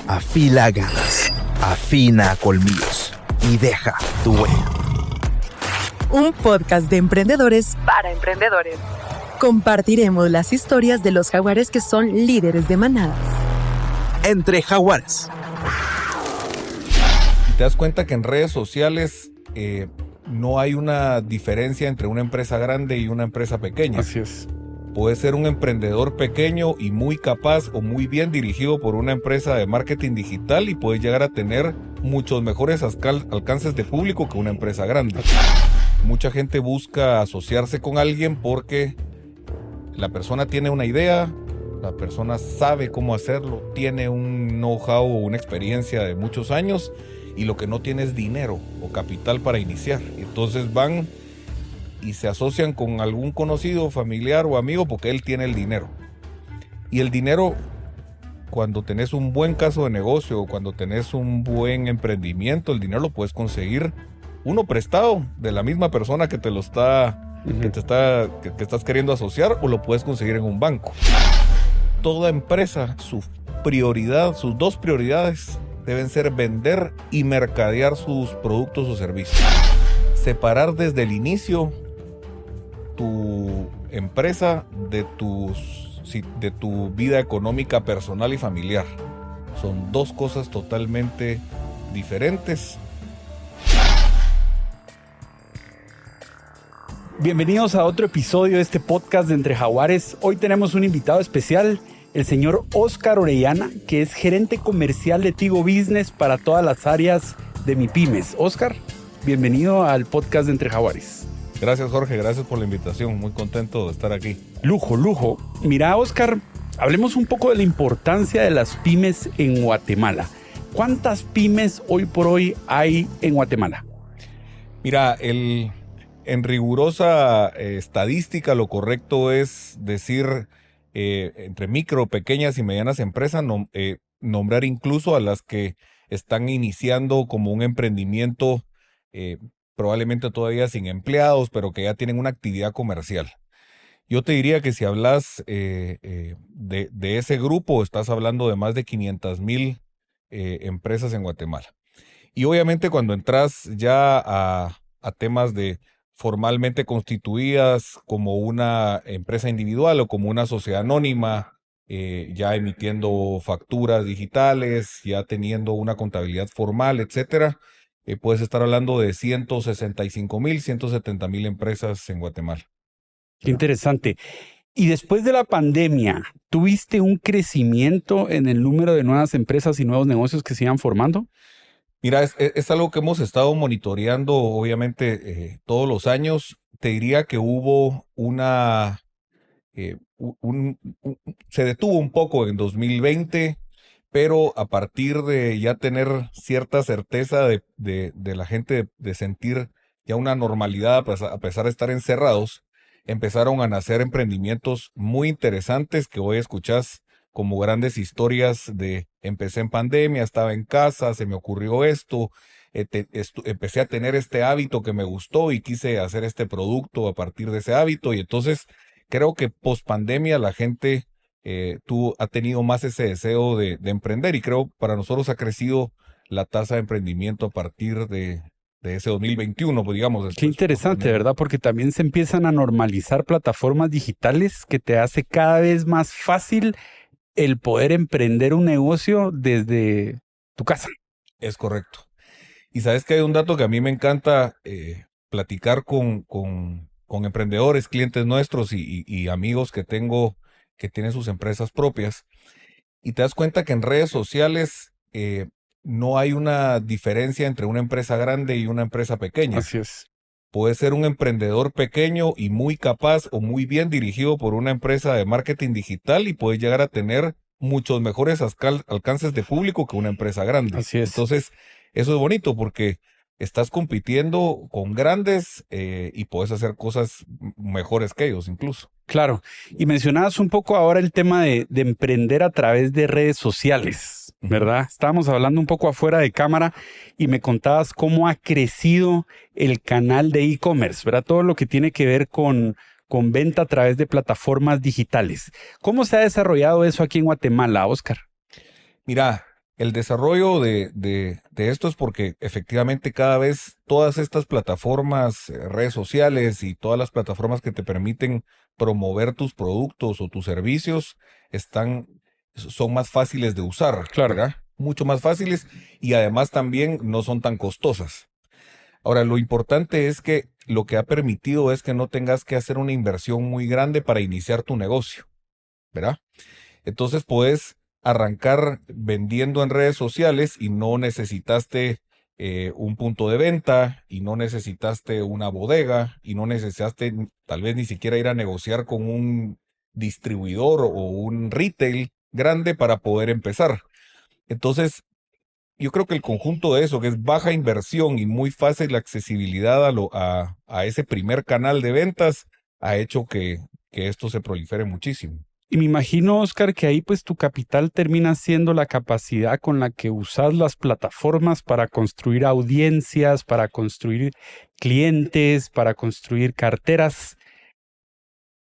Afila ganas, afina colmillos y deja tu huella. Un podcast de emprendedores para emprendedores. Compartiremos las historias de los jaguares que son líderes de manadas. Entre jaguares. Te das cuenta que en redes sociales no hay una diferencia entre una empresa grande y una empresa pequeña. Así es. Puedes ser un emprendedor pequeño y muy capaz o muy bien dirigido por una empresa de marketing digital y puedes llegar a tener muchos mejores alcances de público que una empresa grande. Mucha gente busca asociarse con alguien porque la persona tiene una idea, la persona sabe cómo hacerlo, tiene un know-how o una experiencia de muchos años y lo que no tiene es dinero o capital para iniciar. Entonces van y se asocian con algún conocido, familiar o amigo porque él tiene el dinero. Y el dinero, cuando tenés un buen caso de negocio o cuando tenés un buen emprendimiento, el dinero lo puedes conseguir uno prestado de la misma persona que te lo está, que estás queriendo asociar, o lo puedes conseguir en un banco. Toda empresa, sus dos prioridades deben ser vender y mercadear sus productos o servicios. Separar desde el inicio tu empresa de tu vida económica personal y familiar. Son dos cosas totalmente diferentes. Bienvenidos a otro episodio de este podcast de Entre Jaguares. Hoy tenemos un invitado especial, el señor Óscar Orellana, que es gerente comercial de Tigo Business para todas las áreas de MIPYMES. Óscar, bienvenido al podcast de Entre Jaguares. Gracias, Jorge, gracias por la invitación, muy contento de estar aquí. Lujo. Mira, Óscar, hablemos un poco de la importancia de las pymes en Guatemala. ¿Cuántas pymes hoy por hoy hay en Guatemala? Mira, en rigurosa estadística, lo correcto es decir entre micro, pequeñas y medianas empresas, nombrar incluso a las que están iniciando como un emprendimiento, probablemente todavía sin empleados, pero que ya tienen una actividad comercial. Yo te diría que si hablas de ese grupo, estás hablando de más de 500,000 empresas en Guatemala. Y obviamente cuando entras ya a temas de formalmente constituidas como una empresa individual o como una sociedad anónima, ya emitiendo facturas digitales, ya teniendo una contabilidad formal, etcétera, puedes estar hablando de 165,000, 170,000 empresas en Guatemala. Qué interesante. Y después de la pandemia, ¿tuviste un crecimiento en el número de nuevas empresas y nuevos negocios que se iban formando? Mira, es algo que hemos estado monitoreando, obviamente, todos los años. Te diría que hubo se detuvo un poco en 2020, pero a partir de ya tener cierta certeza de la gente de sentir ya una normalidad a pesar de estar encerrados, empezaron a nacer emprendimientos muy interesantes que hoy escuchás como grandes historias de empecé en pandemia, estaba en casa, se me ocurrió esto, empecé a tener este hábito que me gustó y quise hacer este producto a partir de ese hábito. Y entonces creo que post pandemia la gente ha tenido más ese deseo de emprender, y creo para nosotros ha crecido la tasa de emprendimiento a partir de ese 2021, pues digamos. Qué interesante, ¿verdad? Porque también se empiezan a normalizar plataformas digitales que te hace cada vez más fácil el poder emprender un negocio desde tu casa. Es correcto. Y sabes que hay un dato que a mí me encanta platicar con emprendedores, clientes nuestros y amigos que tengo que tienen sus empresas propias. Y te das cuenta que en redes sociales no hay una diferencia entre una empresa grande y una empresa pequeña. Así es. Puedes ser un emprendedor pequeño y muy capaz o muy bien dirigido por una empresa de marketing digital y puedes llegar a tener muchos mejores alcances de público que una empresa grande. Así es. Entonces, eso es bonito porque estás compitiendo con grandes y puedes hacer cosas mejores que ellos incluso. Claro. Y mencionabas un poco ahora el tema de emprender a través de redes sociales, ¿verdad? Estábamos hablando un poco afuera de cámara y me contabas cómo ha crecido el canal de e-commerce, ¿verdad? Todo lo que tiene que ver con venta a través de plataformas digitales. ¿Cómo se ha desarrollado eso aquí en Guatemala, Óscar? Mira, El desarrollo de esto es porque efectivamente cada vez todas estas plataformas, redes sociales y todas las plataformas que te permiten promover tus productos o tus servicios son más fáciles de usar, Claro. ¿verdad? Mucho más fáciles y además también no son tan costosas. Ahora, lo importante es que lo que ha permitido es que no tengas que hacer una inversión muy grande para iniciar tu negocio, ¿verdad? Entonces puedes arrancar vendiendo en redes sociales y no necesitaste un punto de venta y no necesitaste una bodega y no necesitaste tal vez ni siquiera ir a negociar con un distribuidor o un retail grande para poder empezar. Entonces, yo creo que el conjunto de eso, que es baja inversión y muy fácil la accesibilidad a ese primer canal de ventas, ha hecho que esto se prolifere muchísimo. Y me imagino, Oscar, que ahí pues tu capital termina siendo la capacidad con la que usas las plataformas para construir audiencias, para construir clientes, para construir carteras.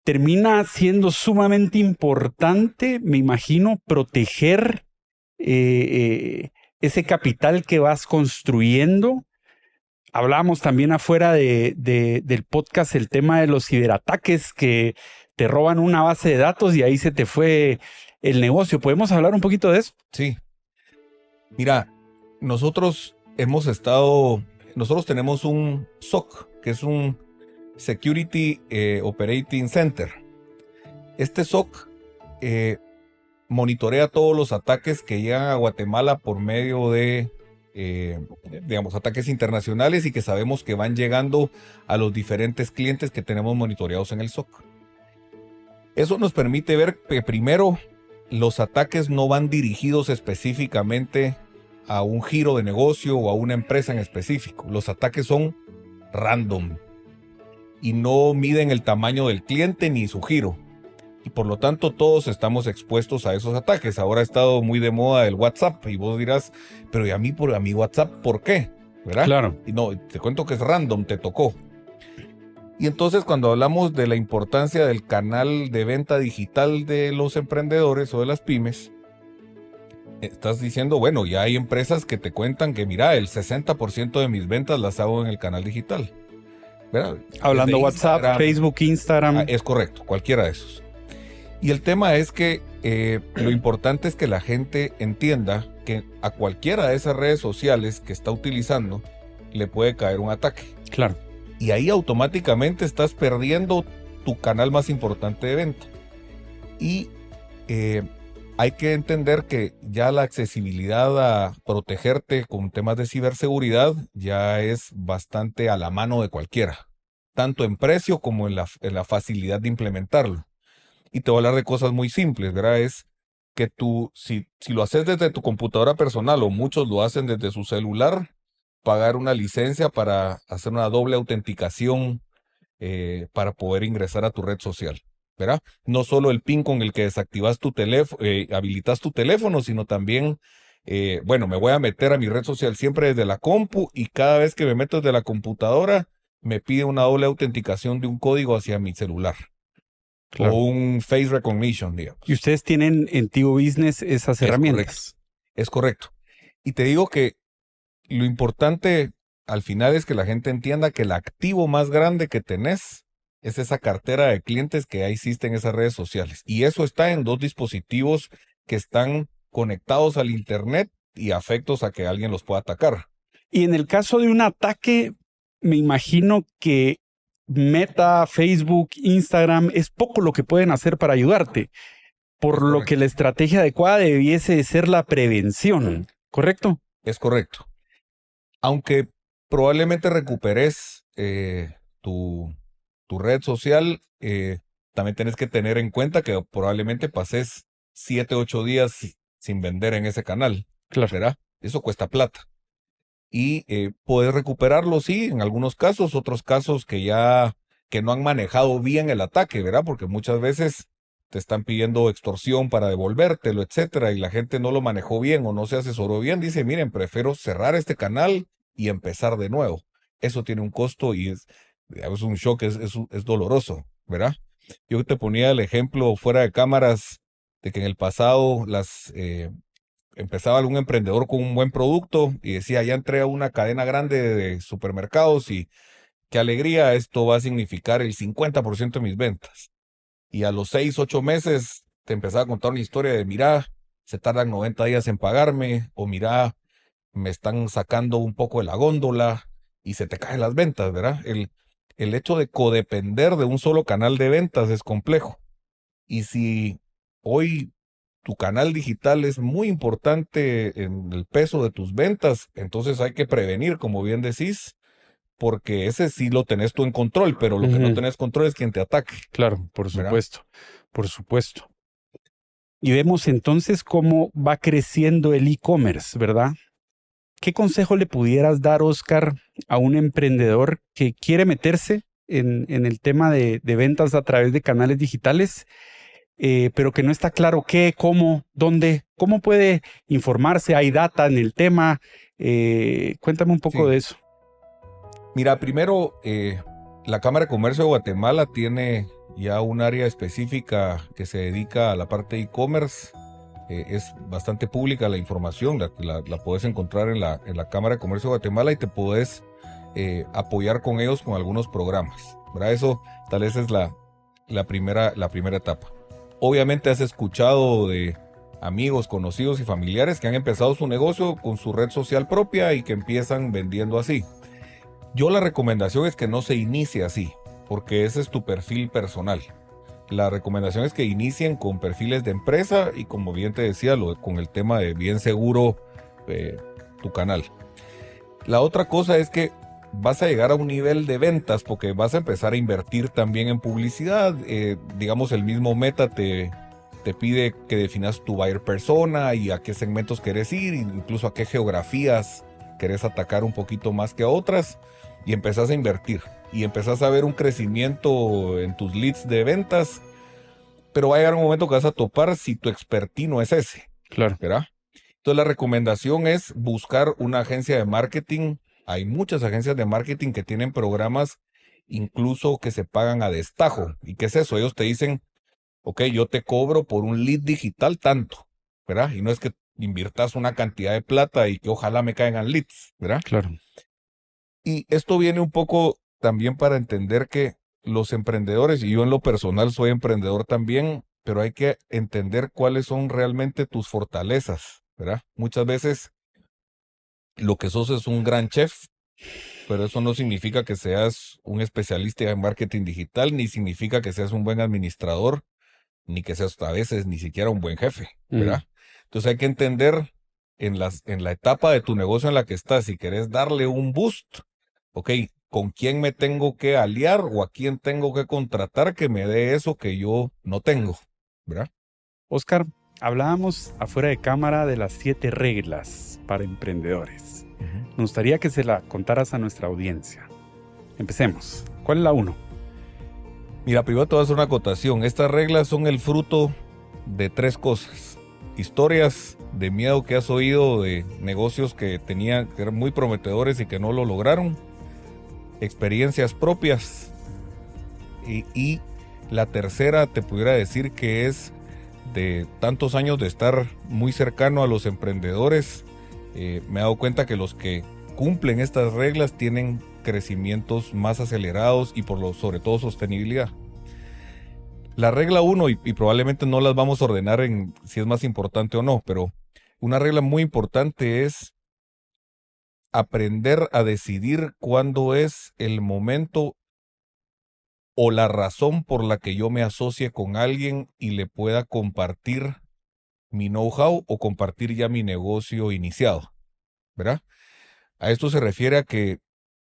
Termina siendo sumamente importante, me imagino, proteger ese capital que vas construyendo. Hablábamos también afuera del podcast el tema de los ciberataques que te roban una base de datos y ahí se te fue el negocio. ¿Podemos hablar un poquito de eso? Sí. Mira, nosotros tenemos un SOC, que es un Security Operating Center. Este SOC monitorea todos los ataques que llegan a Guatemala por medio de ataques internacionales y que sabemos que van llegando a los diferentes clientes que tenemos monitoreados en el SOC. Eso nos permite ver que primero los ataques no van dirigidos específicamente a un giro de negocio o a una empresa en específico. Los ataques son random y no miden el tamaño del cliente ni su giro. Y por lo tanto todos estamos expuestos a esos ataques. Ahora ha estado muy de moda el WhatsApp y vos dirás, pero ¿y a mí WhatsApp por qué? ¿Verdad? Claro. Y no, te cuento que es random, te tocó. Y entonces cuando hablamos de la importancia del canal de venta digital de los emprendedores o de las pymes, estás diciendo, bueno, ya hay empresas que te cuentan que mira, el 60% de mis ventas las hago en el canal digital. ¿Verdad? Hablando Desde WhatsApp, Instagram, Facebook, Instagram. Es correcto, cualquiera de esos. Y el tema es que lo importante es que la gente entienda que a cualquiera de esas redes sociales que está utilizando le puede caer un ataque. Claro. Y ahí automáticamente estás perdiendo tu canal más importante de venta. Y hay que entender que ya la accesibilidad a protegerte con temas de ciberseguridad ya es bastante a la mano de cualquiera, tanto en precio como en la facilidad de implementarlo. Y te voy a hablar de cosas muy simples, ¿verdad? Es que tú, si lo haces desde tu computadora personal o muchos lo hacen desde su celular, pagar una licencia para hacer una doble autenticación para poder ingresar a tu red social, ¿verdad? No solo el PIN con el que desactivas tu teléfono, habilitas tu teléfono, sino también, me voy a meter a mi red social siempre desde la compu y cada vez que me meto desde la computadora me pide una doble autenticación de un código hacia mi celular. Claro. O un face recognition, digamos. Y ustedes tienen en Tigo Business esas herramientas. Es correcto. Y te digo que lo importante al final es que la gente entienda que el activo más grande que tenés es esa cartera de clientes que ya existe en esas redes sociales. Y eso está en 2 dispositivos que están conectados al internet y afectos a que alguien los pueda atacar. Y en el caso de un ataque, me imagino que Meta, Facebook, Instagram, es poco lo que pueden hacer para ayudarte. Por lo que la estrategia adecuada debiese ser la prevención, ¿correcto? Es correcto. Aunque probablemente recuperes tu red social, también tienes que tener en cuenta que probablemente pases 7, 8 días sin vender en ese canal. Claro. ¿Verdad? Eso cuesta plata. Y puedes recuperarlo, sí, en algunos casos, otros casos que no han manejado bien el ataque, ¿verdad? Porque muchas veces te están pidiendo extorsión para devolvértelo, etcétera, y la gente no lo manejó bien o no se asesoró bien. Dice, miren, prefiero cerrar este canal y empezar de nuevo. Eso tiene un costo y es un shock, es doloroso, ¿verdad? Yo te ponía el ejemplo fuera de cámaras de que en el pasado empezaba algún emprendedor con un buen producto y decía, ya entré a una cadena grande de supermercados y qué alegría, esto va a significar el 50% de mis ventas. Y a los 6, 8 meses te empezaba a contar una historia de, mira, se tardan 90 días en pagarme, o mira, me están sacando un poco de la góndola y se te caen las ventas, ¿verdad? El hecho de codepender de un solo canal de ventas es complejo. Y si hoy tu canal digital es muy importante en el peso de tus ventas, entonces hay que prevenir, como bien decís, porque ese sí lo tenés tú en control, pero lo que no tenés control es quien te ataque. Claro, por ¿verdad? supuesto, por supuesto. Y vemos entonces cómo va creciendo el e-commerce, ¿verdad? ¿Qué consejo le pudieras dar, Oscar, a un emprendedor que quiere meterse en el tema de ventas a través de canales digitales, pero que no está claro qué, cómo, dónde, cómo puede informarse? ¿Hay data en el tema? Cuéntame un poco de eso. Mira, primero, la Cámara de Comercio de Guatemala tiene ya un área específica que se dedica a la parte de e-commerce. Es bastante pública la información, la puedes encontrar en la Cámara de Comercio de Guatemala y te puedes apoyar con ellos con algunos programas, ¿verdad? Eso tal vez es la primera etapa. Obviamente has escuchado de amigos, conocidos y familiares que han empezado su negocio con su red social propia y que empiezan vendiendo así. Yo la recomendación es que no se inicie así, porque ese es tu perfil personal. La recomendación es que inicien con perfiles de empresa y, como bien te decía, con el tema de bien seguro tu canal. La otra cosa es que vas a llegar a un nivel de ventas porque vas a empezar a invertir también en publicidad. Digamos, el mismo Meta te pide que definas tu buyer persona y a qué segmentos querés ir, incluso a qué geografías querés atacar un poquito más que a otras, y empezás a invertir y empezás a ver un crecimiento en tus leads de ventas, pero va a llegar un momento que vas a topar si tu expertise no es ese. Claro. ¿Verdad? Entonces la recomendación es buscar una agencia de marketing. Hay muchas agencias de marketing que tienen programas incluso que se pagan a destajo. ¿Y qué es eso? Ellos te dicen, ok, yo te cobro por un lead digital tanto, ¿verdad? Y no es que inviertas una cantidad de plata y que ojalá me caigan leads, ¿verdad? Claro. Y esto viene un poco también para entender que los emprendedores, y yo en lo personal soy emprendedor también, pero hay que entender cuáles son realmente tus fortalezas, ¿verdad? Muchas veces lo que sos es un gran chef, pero eso no significa que seas un especialista en marketing digital, ni significa que seas un buen administrador, ni que seas a veces ni siquiera un buen jefe, ¿verdad? Entonces hay que entender en la etapa de tu negocio en la que estás, si querés darle un boost, ok, ¿con quién me tengo que aliar o a quién tengo que contratar que me dé eso que yo no tengo, ¿verdad? Oscar, hablábamos afuera de cámara de las 7 reglas para emprendedores. Me gustaría que se la contaras a nuestra audiencia. Empecemos. ¿Cuál es la 1? Mira, primero te voy a hacer una acotación. Estas reglas son el fruto de 3 cosas. Historias de miedo que has oído de negocios que eran muy prometedores y que no lo lograron. Experiencias propias. Y la tercera te pudiera decir que es de tantos años de estar muy cercano a los emprendedores. Me he dado cuenta que los que cumplen estas reglas tienen crecimientos más acelerados y sobre todo sostenibilidad. La regla 1, y probablemente no las vamos a ordenar en si es más importante o no, pero una regla muy importante es aprender a decidir cuándo es el momento o la razón por la que yo me asocie con alguien y le pueda compartir mi know-how o compartir ya mi negocio iniciado, ¿verdad? A esto se refiere a que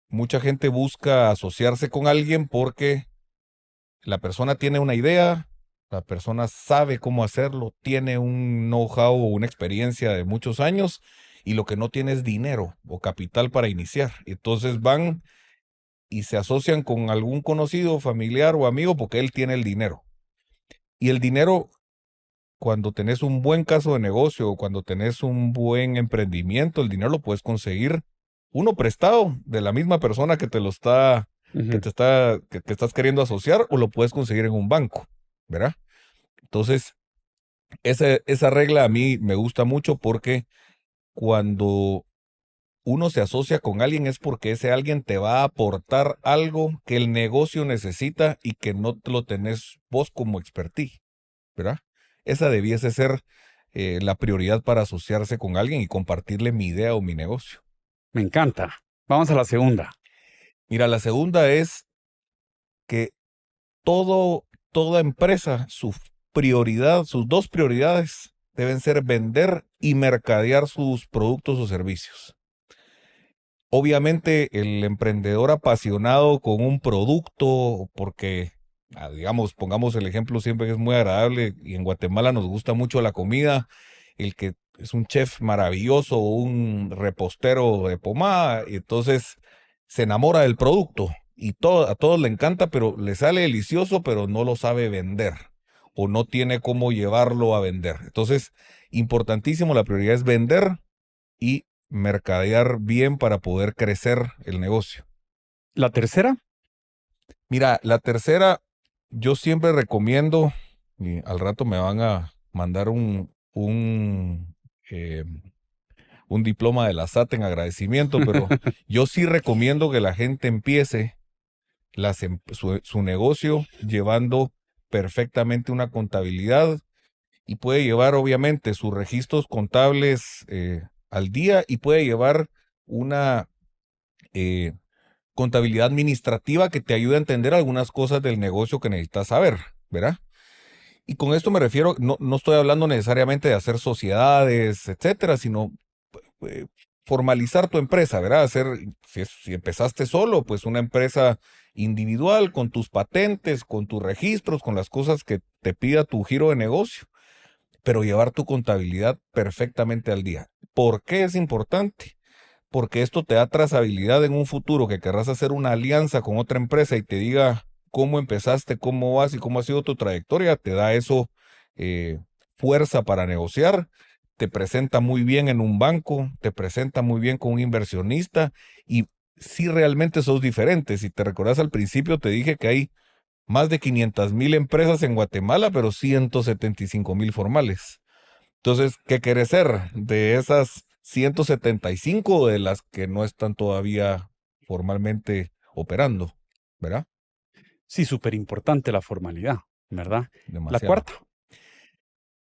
mucha gente busca asociarse con alguien porque la persona tiene una idea, la persona sabe cómo hacerlo, tiene un know-how o una experiencia de muchos años y lo que no tiene es dinero o capital para iniciar. Entonces van y se asocian con algún conocido, familiar o amigo porque él tiene el dinero. Y el dinero, cuando tenés un buen caso de negocio o cuando tenés un buen emprendimiento, el dinero lo puedes conseguir uno prestado de la misma persona que te lo está, que estás queriendo asociar, o lo puedes conseguir en un banco, ¿verdad? Entonces, Esa regla a mí me gusta mucho porque cuando uno se asocia con alguien es porque ese alguien te va a aportar algo que el negocio necesita y que no te lo tenés vos como expertise, ¿verdad? Esa debiese ser la prioridad para asociarse con alguien y compartirle mi idea o mi negocio. Me encanta. Vamos a la segunda. Mira, la segunda es que toda empresa, su prioridad, sus dos prioridades deben ser vender y mercadear sus productos o servicios. Obviamente el emprendedor apasionado con un producto, porque, digamos, pongamos el ejemplo siempre que es muy agradable y en Guatemala nos gusta mucho la comida, el que es un chef maravilloso, un repostero de pomada, y entonces se enamora del producto y a todos le encanta, pero le sale delicioso, pero no lo sabe vender o no tiene cómo llevarlo a vender. Entonces, importantísimo, la prioridad es vender y mercadear bien para poder crecer el negocio. ¿La tercera? Mira, la tercera, yo siempre recomiendo, y al rato me van a mandar eh, un diploma de la SAT en agradecimiento, pero yo sí recomiendo que la gente empiece su negocio llevando perfectamente una contabilidad y puede llevar obviamente sus registros contables al día y puede llevar una eh, contabilidad administrativa que te ayude a entender algunas cosas del negocio que necesitas saber, ¿verdad? Y con esto me refiero, no estoy hablando necesariamente de hacer sociedades, etcétera, sino eh, formalizar tu empresa, ¿verdad? Si empezaste solo, pues una empresa individual con tus patentes, con tus registros, con las cosas que te pida tu giro de negocio, pero llevar tu contabilidad perfectamente al día. ¿Por qué es importante? Porque esto te da trazabilidad en un futuro que querrás hacer una alianza con otra empresa y te diga cómo empezaste, cómo vas y cómo ha sido tu trayectoria, te da eso fuerza para negociar, te presenta muy bien en un banco, te presenta muy bien con un inversionista y si realmente sos diferente. Si te recordás al principio te dije que hay más de 500,000 empresas en Guatemala, pero 175,000 formales. Entonces, ¿qué querés ser? De esas 175 de las que no están todavía formalmente operando, ¿verdad? Sí, súper importante la formalidad, ¿verdad? La Demasiado. cuarta.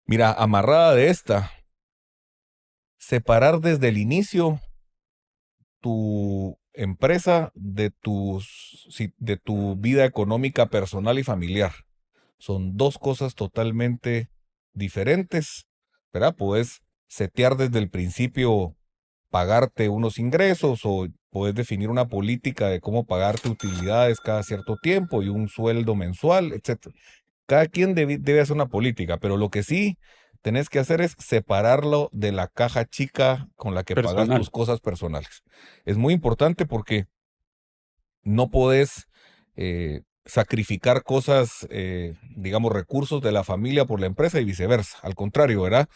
Mira, amarrada de esta, separar desde el inicio tu empresa de tu vida económica personal y familiar. Son dos cosas totalmente diferentes, ¿verdad? Puedes setear desde el principio pagarte unos ingresos o puedes definir una política de cómo pagarte utilidades cada cierto tiempo y un sueldo mensual, etcétera. Cada quien debe hacer una política, pero lo que sí tenés que hacer es separarlo de la caja chica con la que pagas Personal. tus cosas personales. Es muy importante porque no podés sacrificar cosas, digamos, recursos de la familia por la empresa y viceversa. Al contrario, ¿verdad?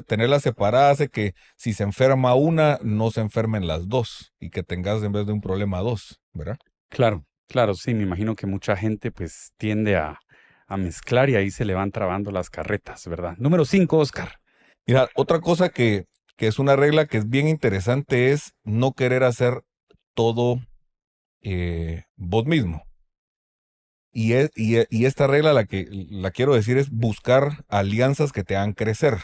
Tenerlas separadas hace que si se enferma una, no se enfermen las dos y que tengas en vez de un problema dos, ¿verdad? Claro, claro, sí, me imagino que mucha gente pues tiende a mezclar y ahí se le van trabando las carretas, ¿verdad? Número 5, Oscar. Mira, otra cosa que es una regla que es bien interesante es no querer hacer todo vos mismo. Y esta regla la quiero decir es buscar alianzas que te hagan crecer.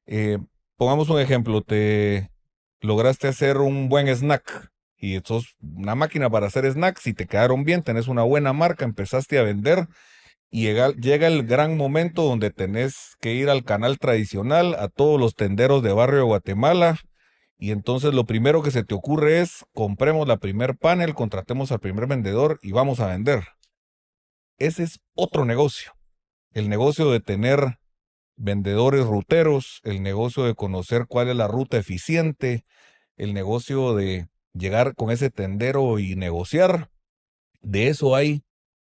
Eh, Pongamos un ejemplo, te lograste hacer un buen snack y sos una máquina para hacer snacks y te quedaron bien, tenés una buena marca, empezaste a vender y llega el gran momento donde tenés que ir al canal tradicional, a todos los tenderos de barrio de Guatemala y entonces lo primero que se te ocurre es compremos la primer panel, contratemos al primer vendedor y vamos a vender. Ese es otro negocio, el negocio de tener vendedores ruteros, el negocio de conocer cuál es la ruta eficiente, el negocio de llegar con ese tendero y negociar. De eso hay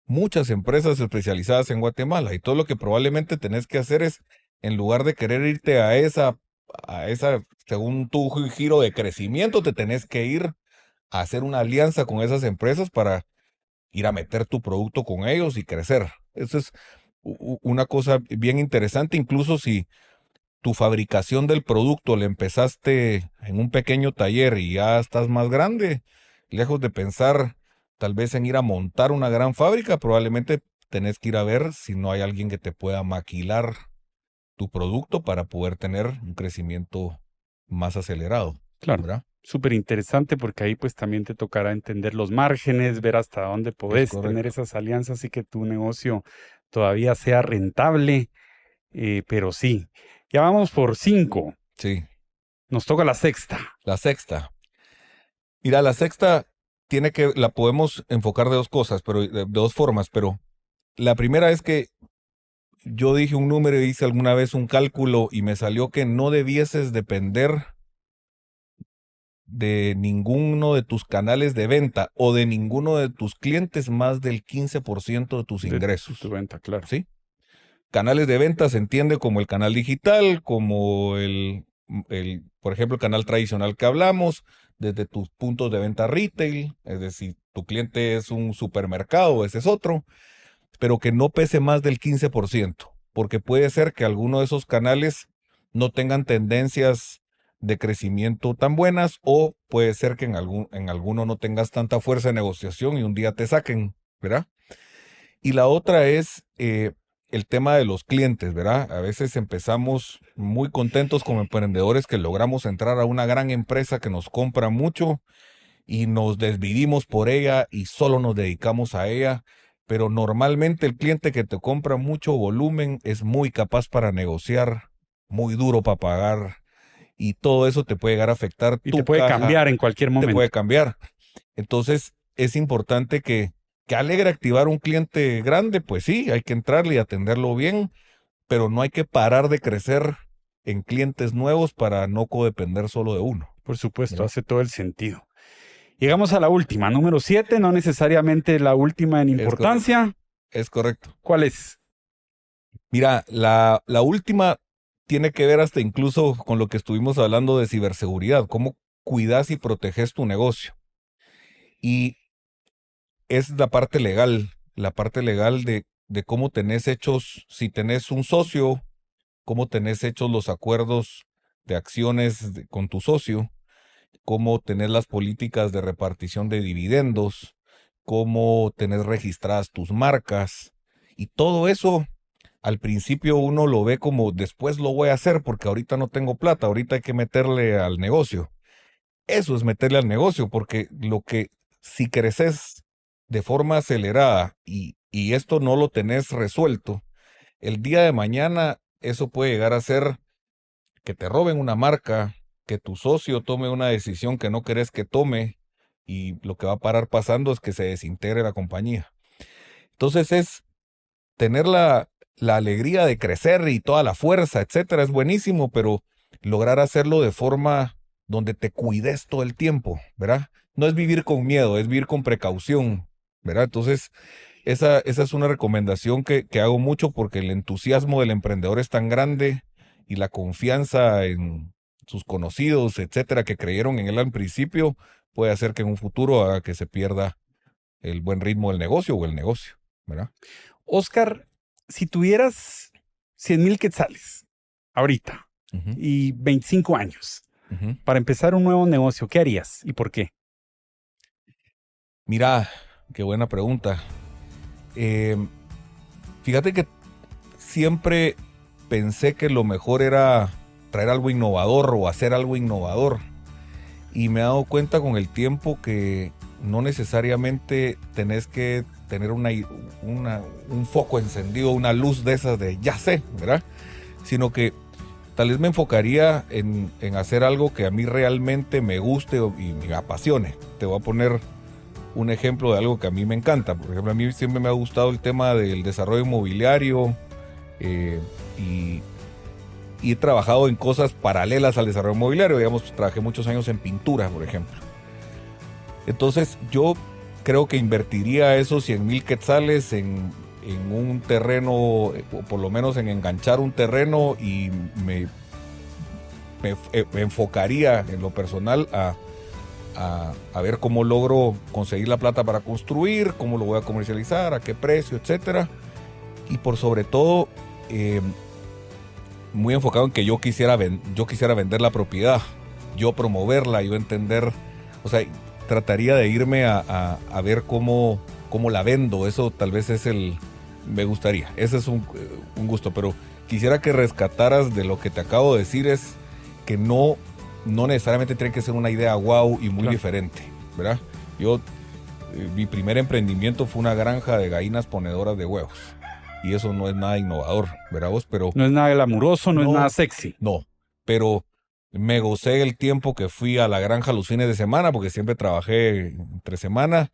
muchas empresas especializadas en Guatemala y todo lo que probablemente tenés que hacer es, en lugar de querer irte según tu giro de crecimiento, te tenés que ir a hacer una alianza con esas empresas para ir a meter tu producto con ellos y crecer. Eso es una cosa bien interesante, incluso si tu fabricación del producto le empezaste en un pequeño taller y ya estás más grande, lejos de pensar tal vez en ir a montar una gran fábrica, probablemente tenés que ir a ver si no hay alguien que te pueda maquilar tu producto para poder tener un crecimiento más acelerado. Claro. ¿Verdad? Súper interesante porque ahí pues también te tocará entender los márgenes, ver hasta dónde podés tener esas alianzas y que tu negocio todavía sea rentable. Pero sí, ya vamos por 5. Sí. Nos toca la sexta. La sexta. Mira, la sexta la podemos enfocar de dos cosas, pero de dos formas, pero la primera es que yo dije un número y hice alguna vez un cálculo y me salió que no debieses depender de ninguno de tus canales de venta o de ninguno de tus clientes más del 15% de tus ingresos. De tu venta, claro. ¿Sí? Canales de venta se entiende como el canal digital, como por ejemplo, el canal tradicional que hablamos, desde tus puntos de venta retail, es decir, tu cliente es un supermercado, ese es otro, pero que no pese más del 15%, porque puede ser que alguno de esos canales no tengan tendencias de crecimiento tan buenas, o puede ser que en alguno no tengas tanta fuerza de negociación y un día te saquen, ¿verdad? Y la otra es el tema de los clientes, ¿verdad? A veces empezamos muy contentos como emprendedores que logramos entrar a una gran empresa que nos compra mucho y nos desvivimos por ella y solo nos dedicamos a ella, pero normalmente el cliente que te compra mucho volumen es muy capaz para negociar, muy duro para pagar, y todo eso te puede llegar a afectar. Y te puede cambiar en cualquier momento. Te puede cambiar. Entonces es importante que alegre activar un cliente grande, pues sí, hay que entrarle y atenderlo bien, pero no hay que parar de crecer en clientes nuevos para no codepender solo de uno. Por supuesto, hace todo el sentido. Llegamos a la última, número 7, no necesariamente la última en importancia. Es correcto. ¿Cuál es? Mira, la última tiene que ver hasta incluso con lo que estuvimos hablando de ciberseguridad, cómo cuidas y proteges tu negocio. Y es la parte legal de cómo tenés hechos, si tenés un socio, cómo tenés hechos los acuerdos de acciones con tu socio, cómo tenés las políticas de repartición de dividendos, cómo tenés registradas tus marcas, y todo eso al principio uno lo ve como después lo voy a hacer porque ahorita no tengo plata, ahorita hay que meterle al negocio. Eso es meterle al negocio, porque si creces de forma acelerada y esto no lo tenés resuelto, el día de mañana eso puede llegar a ser que te roben una marca, que tu socio tome una decisión que no querés que tome, y lo que va a parar pasando es que se desintegre la compañía. Entonces es tener la alegría de crecer y toda la fuerza, etcétera, es buenísimo, pero lograr hacerlo de forma donde te cuides todo el tiempo, ¿verdad? No es vivir con miedo, es vivir con precaución, ¿verdad? Entonces, esa es una recomendación que hago mucho, porque el entusiasmo del emprendedor es tan grande y la confianza en sus conocidos, etcétera, que creyeron en él al principio, puede hacer que en un futuro haga que se pierda el buen ritmo del negocio o el negocio, ¿verdad? Oscar, si tuvieras 100,000 quetzales ahorita y 25 años para empezar un nuevo negocio, ¿qué harías y por qué? Mira, qué buena pregunta. Fíjate que siempre pensé que lo mejor era traer algo innovador o hacer algo innovador, y me he dado cuenta con el tiempo que no necesariamente tenés que tener un foco encendido, una luz de esas de ya sé, ¿verdad? Sino que tal vez me enfocaría en hacer algo que a mí realmente me guste y me apasione. Te voy a poner un ejemplo de algo que a mí me encanta. Por ejemplo, a mí siempre me ha gustado el tema del desarrollo inmobiliario, y he trabajado en cosas paralelas al desarrollo inmobiliario. Digamos, trabajé muchos años en pintura, por ejemplo. Entonces, yo creo que invertiría esos 100,000 quetzales en un terreno, o por lo menos en enganchar un terreno, y me enfocaría en lo personal a ver cómo logro conseguir la plata para construir, cómo lo voy a comercializar, a qué precio, etcétera. y por sobre todo muy enfocado en que yo quisiera vender la propiedad, yo promoverla, yo entender, o sea, trataría de irme a ver cómo la vendo. Eso tal vez me gustaría, ese es un gusto, pero quisiera que rescataras de lo que te acabo de decir, es que no necesariamente tiene que ser una idea wow y muy diferente, ¿verdad? Mi primer emprendimiento fue una granja de gallinas ponedoras de huevos. Y eso no es nada innovador, ¿verdad vos? Pero no es nada glamuroso, no es nada sexy. No, pero me gocé el tiempo que fui a la granja los fines de semana, porque siempre trabajé entre semana.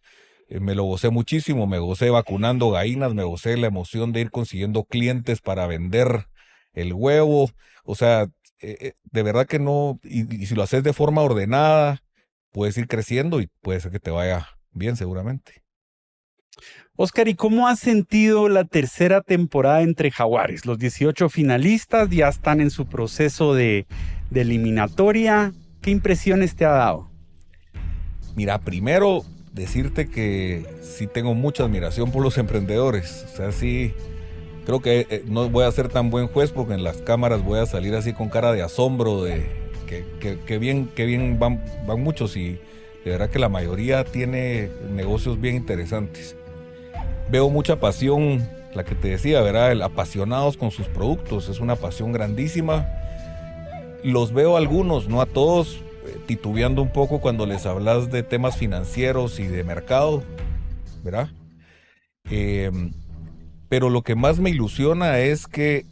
Me lo gocé muchísimo, me gocé vacunando gallinas, me gocé la emoción de ir consiguiendo clientes para vender el huevo. O sea, de verdad que no, y si lo haces de forma ordenada, puedes ir creciendo y puede ser que te vaya bien seguramente. Oscar, ¿y cómo has sentido la tercera temporada Entre Jaguares? Los 18 finalistas ya están en su proceso de eliminatoria. ¿Qué impresiones te ha dado? Mira, primero decirte que sí tengo mucha admiración por los emprendedores. O sea, sí, creo que no voy a ser tan buen juez porque en las cámaras voy a salir así con cara de asombro de que bien van muchos, y de verdad que la mayoría tiene negocios bien interesantes. Veo mucha pasión, la que te decía, ¿verdad? Apasionados con sus productos, es una pasión grandísima. Los veo a algunos, no a todos, titubeando un poco cuando les hablas de temas financieros y de mercado, ¿verdad? Pero lo que más me ilusiona es que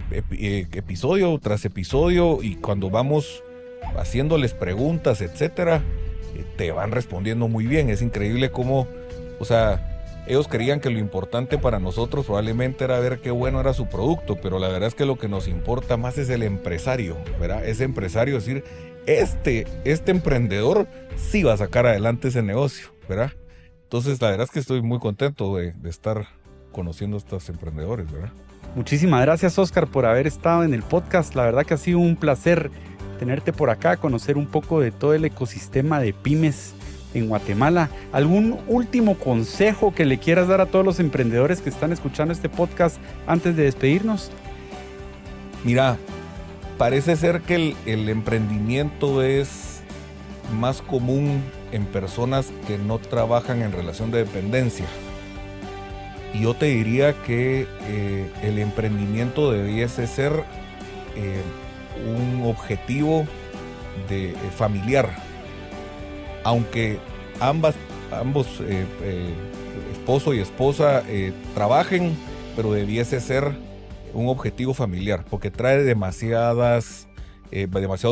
episodio tras episodio, y cuando vamos haciéndoles preguntas, etcétera, te van respondiendo muy bien. Es increíble cómo, o sea, ellos creían que lo importante para nosotros probablemente era ver qué bueno era su producto, pero la verdad es que lo que nos importa más es el empresario, ¿verdad? Ese empresario, es decir, este emprendedor sí va a sacar adelante ese negocio, ¿verdad? Entonces, la verdad es que estoy muy contento de estar conociendo a estos emprendedores, ¿verdad? Muchísimas gracias, Oscar, por haber estado en el podcast. La verdad que ha sido un placer tenerte por acá, conocer un poco de todo el ecosistema de pymes en Guatemala. ¿Algún último consejo que le quieras dar a todos los emprendedores que están escuchando este podcast antes de despedirnos? Mira, parece ser que el emprendimiento es más común en personas que no trabajan en relación de dependencia. Y yo te diría que el emprendimiento debiese ser un objetivo familiar. Aunque ambos esposo y esposa trabajen, pero debiese ser un objetivo familiar, porque trae demasiados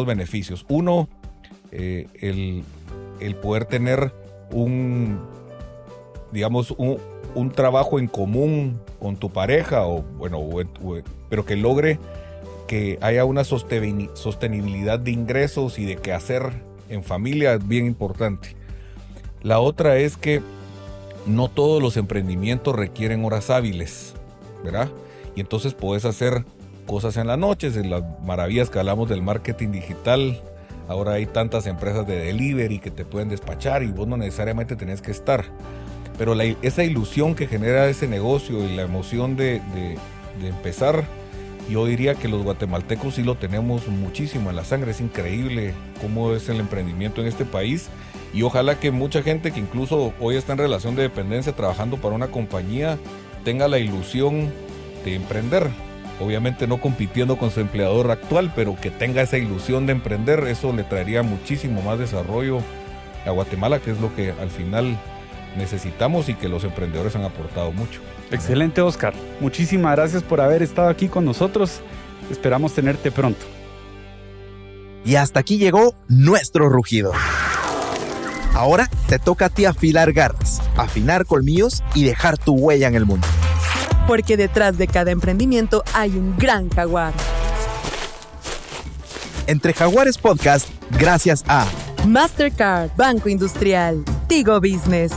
beneficios. Uno, el poder tener un trabajo en común con tu pareja, pero que logre que haya una sostenibilidad de ingresos y de qué hacer en familia, es bien importante. La otra es que no todos los emprendimientos requieren horas hábiles, ¿verdad? Y entonces puedes hacer cosas en las noches, en las maravillas que hablamos del marketing digital. Ahora hay tantas empresas de delivery que te pueden despachar y vos no necesariamente tenés que estar. Pero esa ilusión que genera ese negocio y la emoción de empezar, yo diría que los guatemaltecos sí lo tenemos muchísimo en la sangre. Es increíble cómo es el emprendimiento en este país, y ojalá que mucha gente que incluso hoy está en relación de dependencia trabajando para una compañía tenga la ilusión de emprender. Obviamente no compitiendo con su empleador actual, pero que tenga esa ilusión de emprender. Eso le traería muchísimo más desarrollo a Guatemala, que es lo que al final necesitamos y que los emprendedores han aportado mucho. Excelente, Oscar. Muchísimas gracias por haber estado aquí con nosotros. Esperamos tenerte pronto. Y hasta aquí llegó nuestro rugido. Ahora te toca a ti afilar garras, afinar colmillos y dejar tu huella en el mundo. Porque detrás de cada emprendimiento hay un gran jaguar. Entre Jaguares Podcast, gracias a Mastercard, Banco Industrial, Tigo Business,